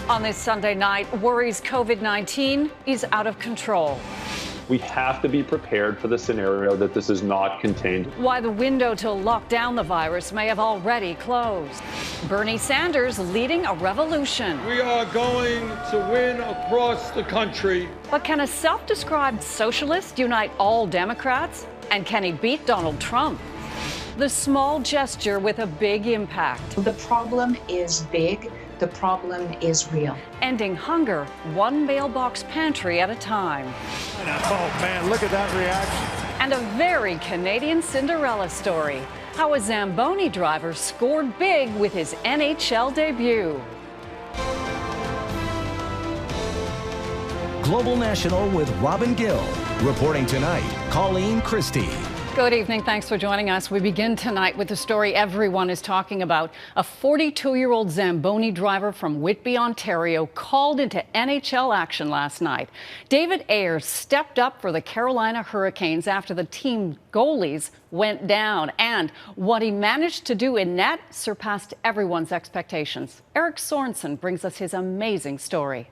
On this Sunday night, worries COVID-19 is out of control. We have to be prepared for the scenario that this is not contained. Why the window to lock down the virus may have already closed. Bernie Sanders leading a revolution. We are going to win across the country. But can a self-described socialist unite all Democrats? And can he beat Donald Trump? The small gesture with a big impact. The problem is big. The problem is real. Ending hunger, one mailbox pantry at a time. Oh man, look at that reaction. And a very Canadian Cinderella story. How a Zamboni driver scored big with his NHL debut. Global National with Robin Gill. Reporting tonight, Colleen Christie. Good evening. Thanks for joining us. We begin tonight with the story everyone is talking about. A 42-year-old Zamboni driver from Whitby, Ontario, called into NHL action last night. David Ayres stepped up for the Carolina Hurricanes after the team goalies went down. And what he managed to do in net surpassed everyone's expectations. Eric Sorensen brings us his amazing story.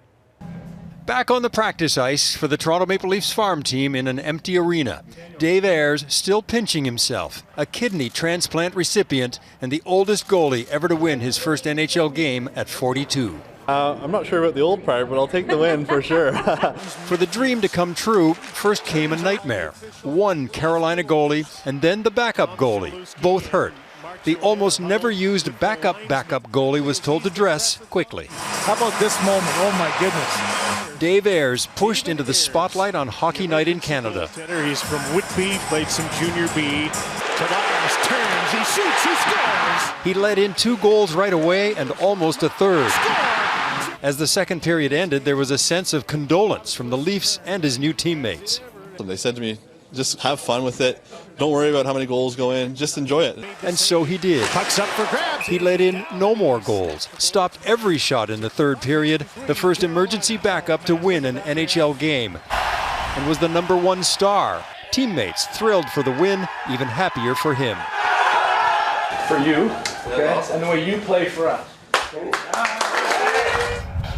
Back on the practice ice for the Toronto Maple Leafs farm team in an empty arena. Dave Ayres still pinching himself, a kidney transplant recipient and the oldest goalie ever to win his first NHL game at 42. I'm not sure about the old part, but I'll take the win for sure. For the dream to come true, first came a nightmare. One Carolina goalie and then the backup goalie, both hurt. The almost never used backup goalie was told to dress quickly. How about this moment? Oh my goodness. Dave Ayres pushed into the spotlight on Hockey Night in Canada. He's from Whitby, played some Junior B. Tobias turns, he shoots, he scores! He let in 2 goals right away and almost a third. Score! As the second period ended, there was a sense of condolence from the Leafs and his new teammates. They said to me, just have fun with it. Don't worry about how many goals go in. Just enjoy it. And so he did. Puck's up for grabs. He let in no more goals, stopped every shot in the third period, the first emergency backup to win an NHL game, and was the #1 star. Teammates thrilled for the win, even happier for him. For you, okay? And the way you play for us.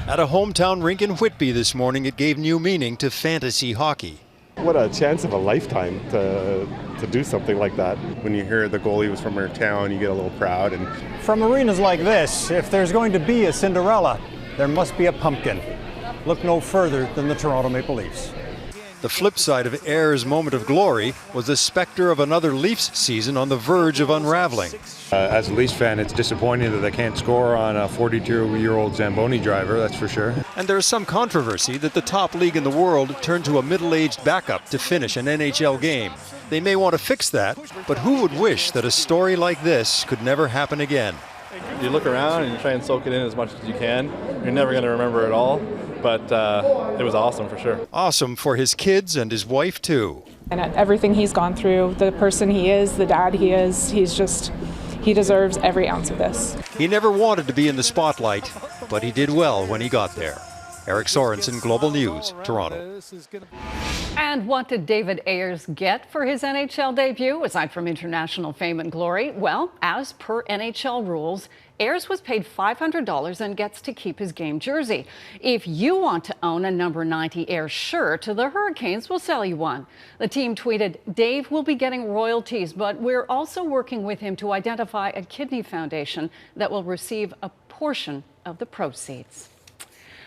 At a hometown rink in Whitby this morning, it gave new meaning to fantasy hockey. What a chance of a lifetime to do something like that. When you hear the goalie was from our town, you get a little proud. And from arenas like this, if there's going to be a Cinderella, there must be a pumpkin. Look no further than the Toronto Maple Leafs. The flip side of Ayres' moment of glory was the specter of another Leafs season on the verge of unraveling. As a Leafs fan, it's disappointing that they can't score on a 42-year-old Zamboni driver, that's for sure. And there is some controversy that the top league in the world turned to a middle-aged backup to finish an NHL game. They may want to fix that, but who would wish that a story like this could never happen again? You look around and you try and soak it in as much as you can. You're never going to remember it all, but it was awesome for sure. Awesome for his kids and his wife too. And everything he's gone through, the person he is, the dad he is, he deserves every ounce of this. He never wanted to be in the spotlight, but he did well when he got there. Eric Sorensen, Global News, Toronto. And what did David Ayres get for his NHL debut, aside from international fame and glory? Well, as per NHL rules, Ayres was paid $500 and gets to keep his game jersey. If you want to own a number 90 Ayres shirt, the Hurricanes will sell you one. The team tweeted, Dave will be getting royalties, but we're also working with him to identify a kidney foundation that will receive a portion of the proceeds.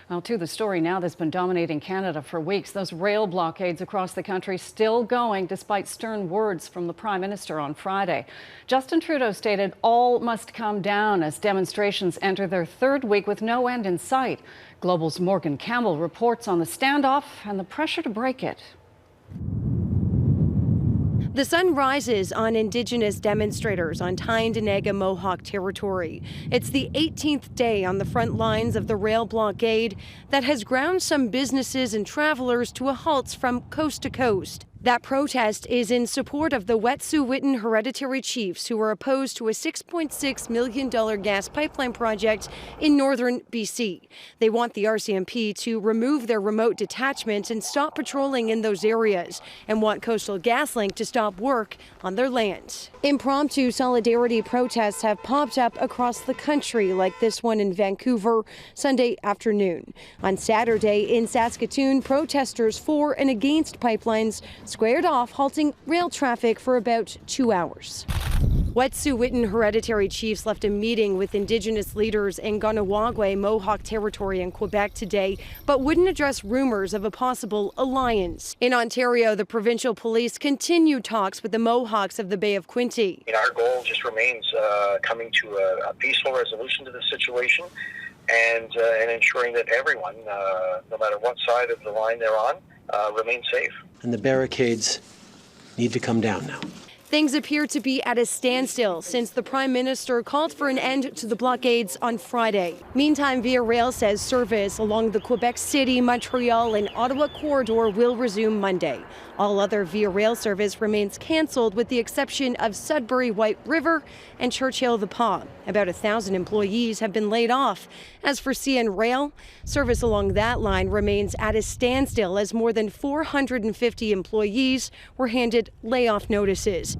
Well, to the story now that's been dominating Canada for weeks. Those rail blockades across the country still going despite stern words from the Prime Minister on Friday. Justin Trudeau stated all must come down as demonstrations enter their 3rd week with no end in sight. Global's Morganne Campbell reports on the standoff and the pressure to break it. The sun rises on Indigenous demonstrators on Tyendinega Mohawk territory. It's the 18th day on the front lines of the rail blockade that has ground some businesses and travelers to a halt from coast to coast. That protest is in support of the Wet'suwet'en hereditary chiefs who are opposed to a $6.6 million gas pipeline project in northern BC. They want the RCMP to remove their remote detachments and stop patrolling in those areas, and want Coastal GasLink to stop work on their land. Impromptu solidarity protests have popped up across the country, like this one in Vancouver Sunday afternoon. On Saturday in Saskatoon, protesters for and against pipelines squared off, halting rail traffic for about 2 hours. Wet'suwet'en hereditary chiefs left a meeting with Indigenous leaders in Kahnawake, Mohawk territory in Quebec today, but wouldn't address rumors of a possible alliance. In Ontario, the provincial police continue talks with the Mohawks of the Bay of Quinte. Our goal just remains coming to a peaceful resolution to the situation and ensuring that everyone, no matter what side of the line they're on, remains safe. And the barricades need to come down now. Things appear to be at a standstill since the Prime Minister called for an end to the blockades on Friday. Meantime, Via Rail says service along the Quebec City, Montreal and Ottawa corridor will resume Monday. All other Via Rail service remains cancelled with the exception of Sudbury White River and Churchill-the Pas. About 1,000 employees have been laid off. As for CN Rail, service along that line remains at a standstill as more than 450 employees were handed layoff notices.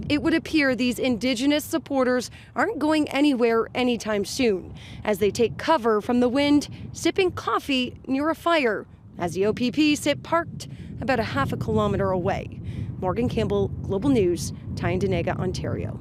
It would appear these Indigenous supporters aren't going anywhere anytime soon, as they take cover from the wind, sipping coffee near a fire, as the OPP sit parked about a half a kilometre away. Morganne Campbell, Global News, Tyendinega, Ontario.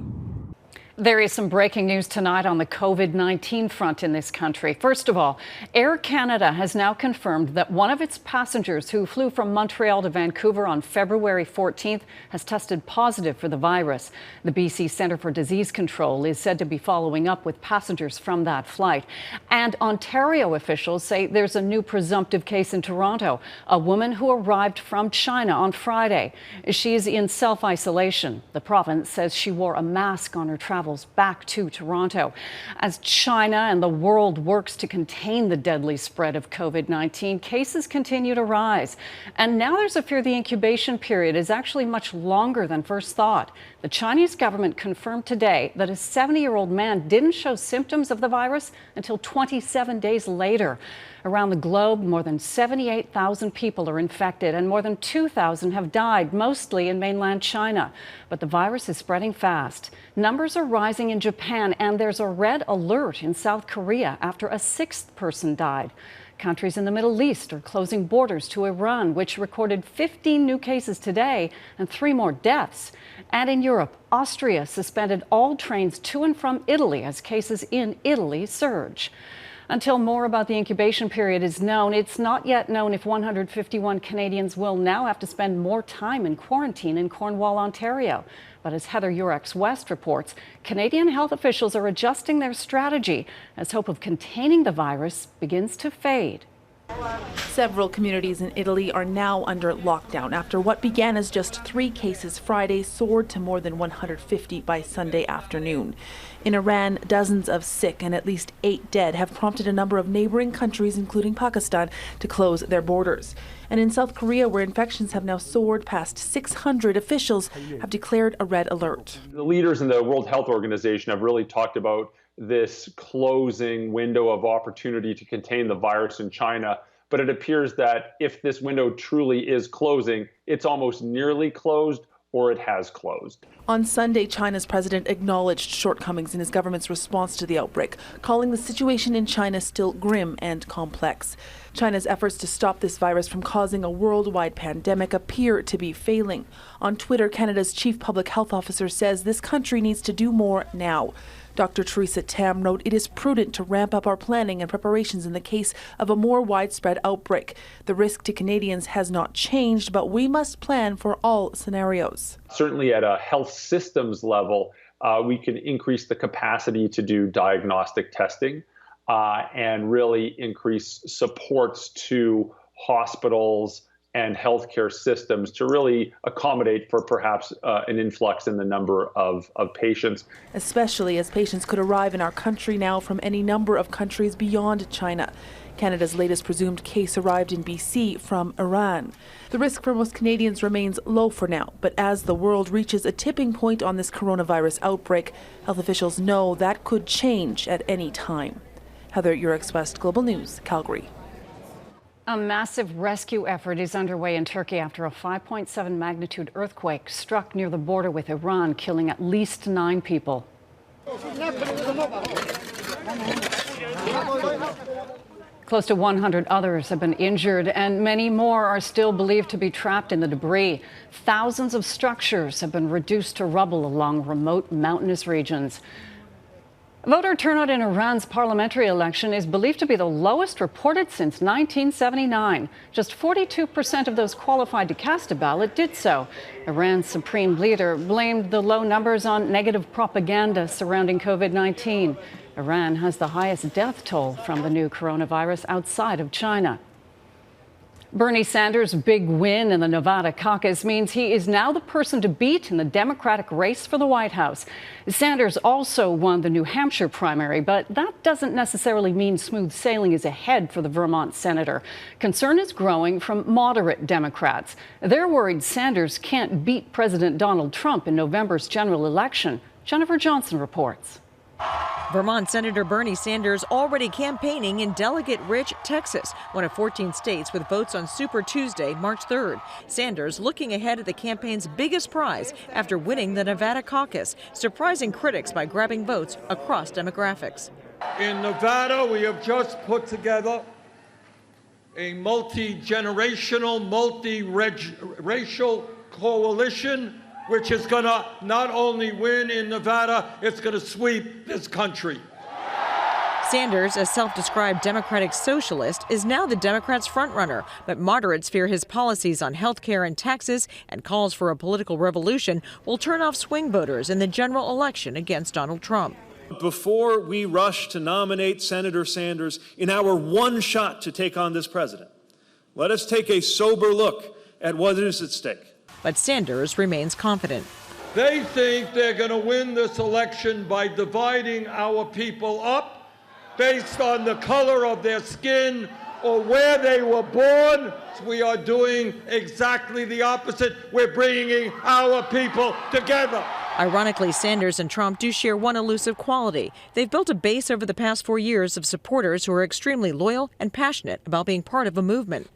There is some breaking news tonight on the COVID-19 front in this country. First of all, Air Canada has now confirmed that one of its passengers who flew from Montreal to Vancouver on February 14th has tested positive for the virus. The BC Centre for Disease Control is said to be following up with passengers from that flight. And Ontario officials say there's a new presumptive case in Toronto, a woman who arrived from China on Friday. She is in self-isolation. The province says she wore a mask on her travels back to Toronto. As China and the world works to contain the deadly spread of COVID-19, cases continue to rise. And now there's a fear the incubation period is actually much longer than first thought. The Chinese government confirmed today that a 70-year-old man didn't show symptoms of the virus until 27 days later. Around the globe, more than 78,000 people are infected and more than 2,000 have died, mostly in mainland China. But the virus is spreading fast. Numbers are rising in Japan, and there's a red alert in South Korea after a 6th person died. Countries in the Middle East are closing borders to Iran, which recorded 15 new cases today and 3 more deaths. And in Europe, Austria suspended all trains to and from Italy as cases in Italy surge. Until more about the incubation period is known, it's not yet known if 151 Canadians will now have to spend more time in quarantine in Cornwall, Ontario. But as Heather Yourex-West reports, Canadian health officials are adjusting their strategy as hope of containing the virus begins to fade. Several communities in Italy are now under lockdown after what began as just 3 cases Friday soared to more than 150 by Sunday afternoon. In Iran, dozens of sick and at least 8 dead have prompted a number of neighboring countries, including Pakistan, to close their borders. And in South Korea, where infections have now soared past 600, officials have declared a red alert. The leaders in the World Health Organization have really talked about this closing window of opportunity to contain the virus in China. But it appears that if this window truly is closing, it's almost nearly closed, or it has closed. On Sunday, China's president acknowledged shortcomings in his government's response to the outbreak, calling the situation in China still grim and complex. China's efforts to stop this virus from causing a worldwide pandemic appear to be failing. On Twitter, Canada's chief public health officer says this country needs to do more now. Dr. Theresa Tam wrote, "It is prudent to ramp up our planning and preparations in the case of a more widespread outbreak. The risk to Canadians has not changed, but we must plan for all scenarios." Certainly at a health systems level, we can increase the capacity to do diagnostic testing and really increase supports to hospitals and healthcare systems to really accommodate for perhaps an influx in the number of patients. Especially as patients could arrive in our country now from any number of countries beyond China. Canada's latest presumed case arrived in BC from Iran. The risk for most Canadians remains low for now, but as the world reaches a tipping point on this coronavirus outbreak, health officials know that could change at any time. Heather, Yourex-West, Global News, Calgary. A massive rescue effort is underway in Turkey after a 5.7 magnitude earthquake struck near the border with Iran, killing at least 9 people. Close to 100 others have been injured, and many more are still believed to be trapped in the debris. Thousands of structures have been reduced to rubble along remote mountainous regions. Voter turnout in Iran's parliamentary election is believed to be the lowest reported since 1979. Just 42% of those qualified to cast a ballot did so. Iran's supreme leader blamed the low numbers on negative propaganda surrounding COVID-19. Iran has the highest death toll from the new coronavirus outside of China. Bernie Sanders' big win in the Nevada caucus means he is now the person to beat in the Democratic race for the White House. Sanders also won the New Hampshire primary, but that doesn't necessarily mean smooth sailing is ahead for the Vermont senator. Concern is growing from moderate Democrats. They're worried Sanders can't beat President Donald Trump in November's general election. Jennifer Johnson reports. Vermont Senator Bernie Sanders already campaigning in delegate-rich Texas, one of 14 states with votes on Super Tuesday, March 3rd. Sanders looking ahead at the campaign's biggest prize after winning the Nevada caucus, surprising critics by grabbing votes across demographics. In Nevada, we have just put together a multi-generational, multi-racial coalition which is going to not only win in Nevada, it's going to sweep this country. Sanders, a self-described Democratic socialist, is now the Democrats' frontrunner, but moderates fear his policies on health care and taxes and calls for a political revolution will turn off swing voters in the general election against Donald Trump. Before we rush to nominate Senator Sanders in our one shot to take on this president, let us take a sober look at what is at stake. But Sanders remains confident. They think they're going to win this election by dividing our people up based on the color of their skin or where they were born. We are doing exactly the opposite. We're bringing our people together. Ironically, Sanders and Trump do share one elusive quality. They've built a base over the past 4 years of supporters who are extremely loyal and passionate about being part of a movement.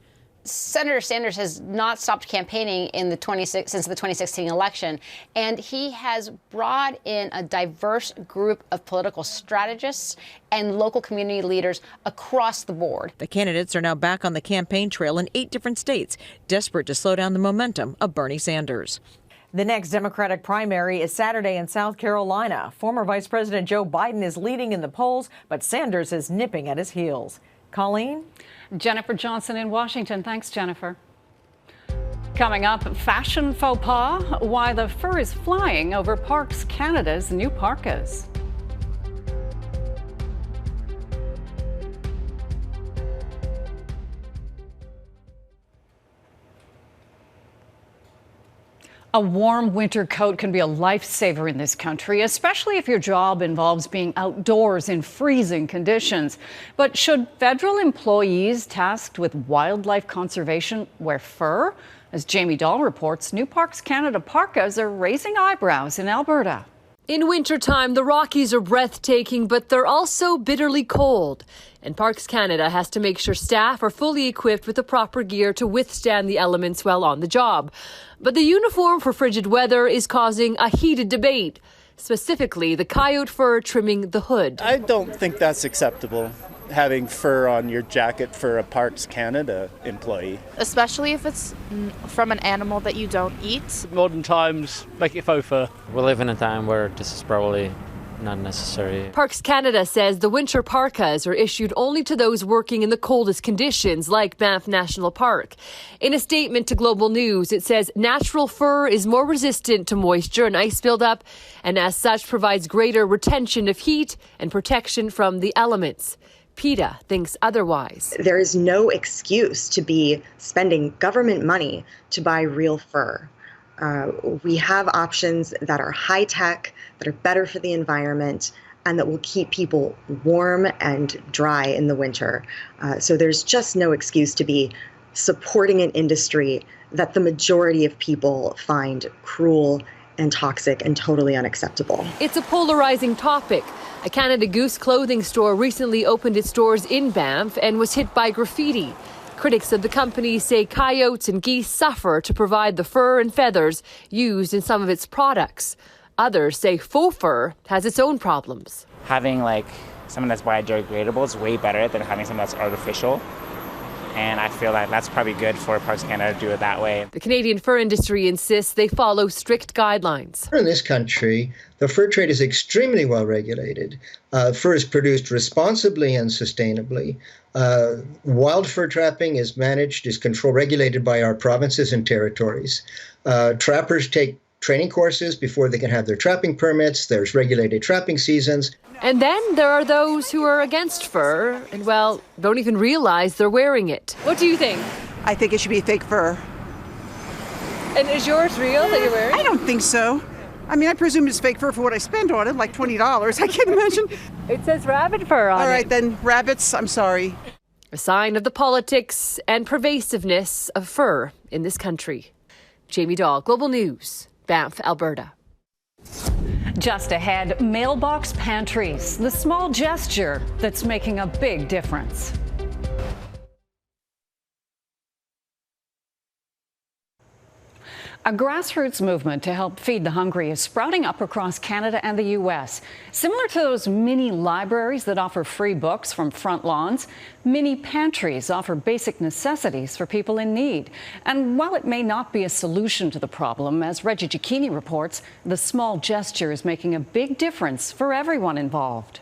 Senator Sanders has not stopped campaigning since the 2016 election, and he has brought in a diverse group of political strategists and local community leaders across the board. The candidates are now back on the campaign trail in 8 different states, desperate to slow down the momentum of Bernie Sanders. The next Democratic primary is Saturday in South Carolina. Former Vice President Joe Biden is leading in the polls, but Sanders is nipping at his heels. Colleen? Jennifer Johnson in Washington. Thanks, Jennifer. Coming up, fashion faux pas, why the fur is flying over Parks Canada's new parkas. A warm winter coat can be a lifesaver in this country, especially if your job involves being outdoors in freezing conditions. But should federal employees tasked with wildlife conservation wear fur? As Jamie Dahl reports, new Parks Canada parkas are raising eyebrows in Alberta. In wintertime, the Rockies are breathtaking, but they're also bitterly cold. And Parks Canada has to make sure staff are fully equipped with the proper gear to withstand the elements while on the job. But the uniform for frigid weather is causing a heated debate, specifically the coyote fur trimming the hood. I don't think that's acceptable, having fur on your jacket for a Parks Canada employee. Especially if it's from an animal that you don't eat. Modern times make it faux fur. We live in a time where this is probably not necessary. Parks Canada says the winter parkas are issued only to those working in the coldest conditions, like Banff National Park. In a statement to Global News, it says natural fur is more resistant to moisture and ice buildup, and as such provides greater retention of heat and protection from the elements. PETA thinks otherwise. There is no excuse to be spending government money to buy real fur. We have options that are high tech, that are better for the environment, and that will keep people warm and dry in the winter. So there's just no excuse to be supporting an industry that the majority of people find cruel and toxic and totally unacceptable. It's a polarizing topic. A Canada Goose clothing store recently opened its doors in Banff and was hit by graffiti. Critics of the company say coyotes and geese suffer to provide the fur and feathers used in some of its products. Others say faux fur has its own problems. Having something that's biodegradable is way better than having something that's artificial. And I feel like that's probably good for Parks Canada to do it that way. The Canadian fur industry insists they follow strict guidelines. In this country, the fur trade is extremely well regulated. Fur is produced responsibly and sustainably. Wild fur trapping is managed, is controlled, regulated by our provinces and territories. Trappers take training courses before they can have their trapping permits. There's regulated trapping seasons. And then there are those who are against fur and, well, don't even realize they're wearing it. What do you think? I think it should be fake fur. And is yours real that you're wearing? I don't think so. I mean, I presume it's fake fur for what I spent on it, like $20. I can't imagine. It says rabbit fur on it. All right, then, rabbits, I'm sorry. A sign of the politics and pervasiveness of fur in this country. Jamie Dahl, Global News, Banff, Alberta. Just ahead, mailbox pantries, the small gesture that's making a big difference. A grassroots movement to help feed the hungry is sprouting up across Canada and the U.S. Similar to those mini libraries that offer free books from front lawns, mini pantries offer basic necessities for people in need. And while it may not be a solution to the problem, as Reggie Cicchini reports, the small gesture is making a big difference for everyone involved.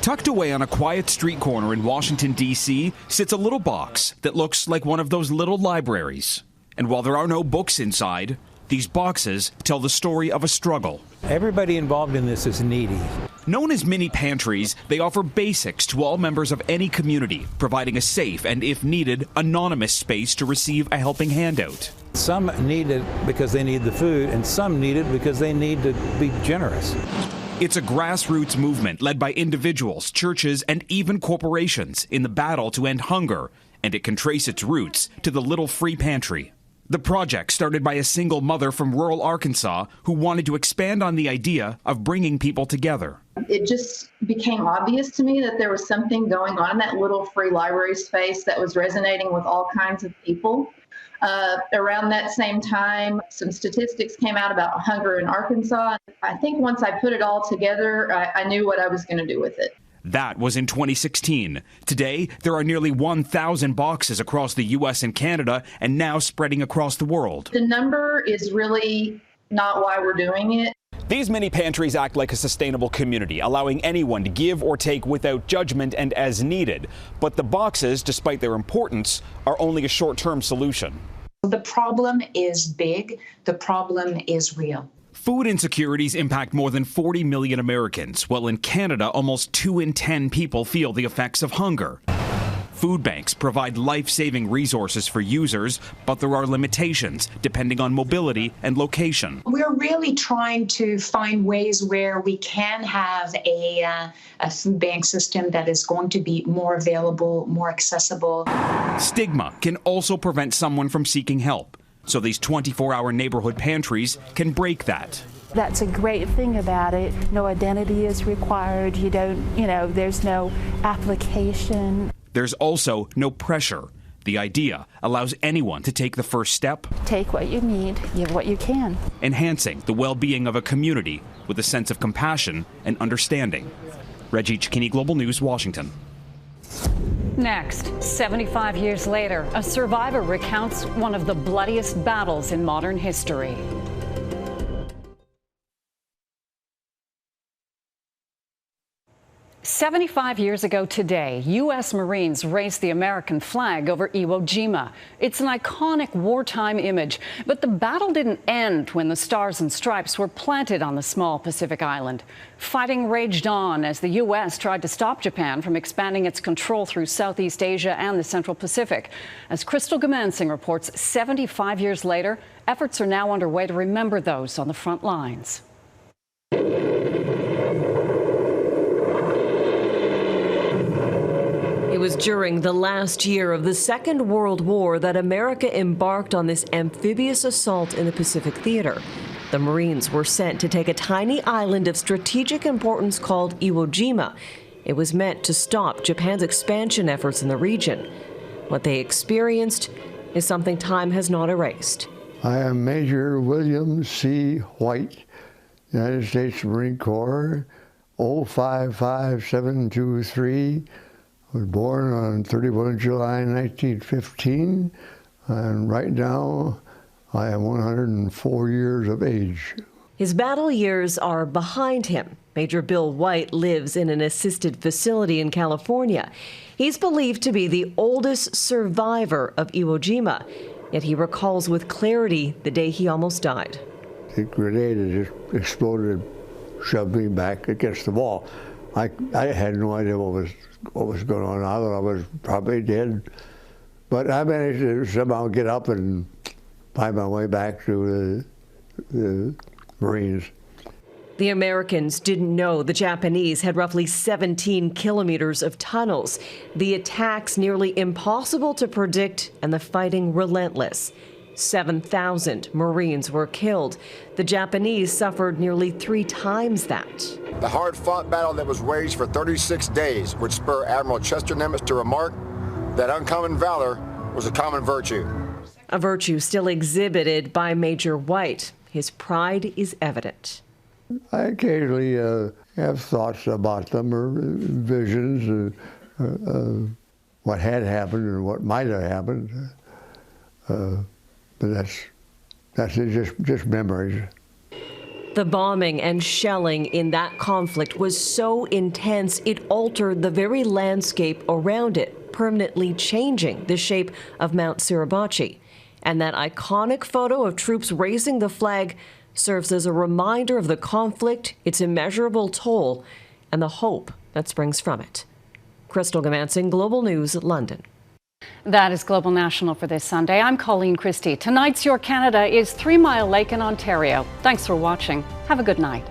Tucked away on a quiet street corner in Washington, D.C., sits a little box that looks like one of those little libraries. And while there are no books inside, these boxes tell the story of a struggle. Everybody involved in this is needy. Known as mini pantries, they offer basics to all members of any community, providing a safe and, if needed, anonymous space to receive a helping handout. Some need it because they need the food, and some need it because they need to be generous. It's a grassroots movement led by individuals, churches, and even corporations in the battle to end hunger, and it can trace its roots to the Little Free Pantry. The project started by a single mother from rural Arkansas who wanted to expand on the idea of bringing people together. It just became obvious to me that there was something going on in that little free library space that was resonating with all kinds of people. Around that same time, some statistics came out about hunger in Arkansas. I think once I put it all together, I knew what I was going to do with it. That was in 2016. Today, there are nearly 1,000 boxes across the U.S. and Canada, and now spreading across the world. The number is really not why we're doing it. These mini pantries act like a sustainable community, allowing anyone to give or take without judgment and as needed. But the boxes, despite their importance, are only a short-term solution. The problem is big. The problem is real. Food insecurities impact more than 40 million Americans, while in Canada, almost 2 in 10 people feel the effects of hunger. Food banks provide life-saving resources for users, but there are limitations depending on mobility and location. We're really trying to find ways where we can have a food bank system that is going to be more available, more accessible. Stigma can also prevent someone from seeking help. So these 24-hour neighborhood pantries can break that. That's a great thing about it. No identity is required. There's no application. There's also no pressure. The idea allows anyone to take the first step. Take what you need, give what you can. Enhancing the well-being of a community with a sense of compassion and understanding. Reggie Cicchini, Global News, Washington. Next, 75 years later, a survivor recounts one of the bloodiest battles in modern history. "75 years ago today, U.S. Marines raised the American flag over Iwo Jima. It's an iconic wartime image, but the battle didn't end when the Stars and Stripes were planted on the small Pacific island. Fighting raged on as the U.S. tried to stop Japan from expanding its control through Southeast Asia and the Central Pacific. As Crystal Gamansing reports, 75 years later, efforts are now underway to remember those on the front lines. It was during the last year of the Second World War that America embarked on this amphibious assault in the Pacific Theater. The Marines were sent to take a tiny island of strategic importance called Iwo Jima. It was meant to stop Japan's expansion efforts in the region. What they experienced is something time has not erased. I am Major William C. White, United States Marine Corps, 055723. Was born on 31 July 1915, and right now I am 104 years of age. His battle years are behind him. Major Bill White lives in an assisted facility in California. He's believed to be the oldest survivor of Iwo Jima, yet he recalls with clarity the day he almost died. The grenade just exploded, shoved me back against the wall. I had no idea what was going on. I thought I was probably dead. But I managed to somehow get up and find my way back to the Marines. The Americans didn't know the Japanese had roughly 17 kilometers of tunnels. The attacks nearly impossible to predict and the fighting relentless. 7,000 Marines were killed. The Japanese suffered nearly 3 times that. The hard-fought battle that was waged for 36 days would spur Admiral Chester Nimitz to remark that uncommon valor was a common virtue. A virtue still exhibited by Major White. His pride is evident. I occasionally have thoughts about them or visions of what had happened or what might have happened. But that's just memories. The bombing and shelling in that conflict was so intense it altered the very landscape around it, permanently changing the shape of Mount Suribachi. And that iconic photo of troops raising the flag serves as a reminder of the conflict, its immeasurable toll, and the hope that springs from it. Crystal Gamansing, Global News, London. That is Global National for this Sunday. I'm Colleen Christie. Tonight's Your Canada is 3 Mile Lake in Ontario. Thanks for watching. Have a good night.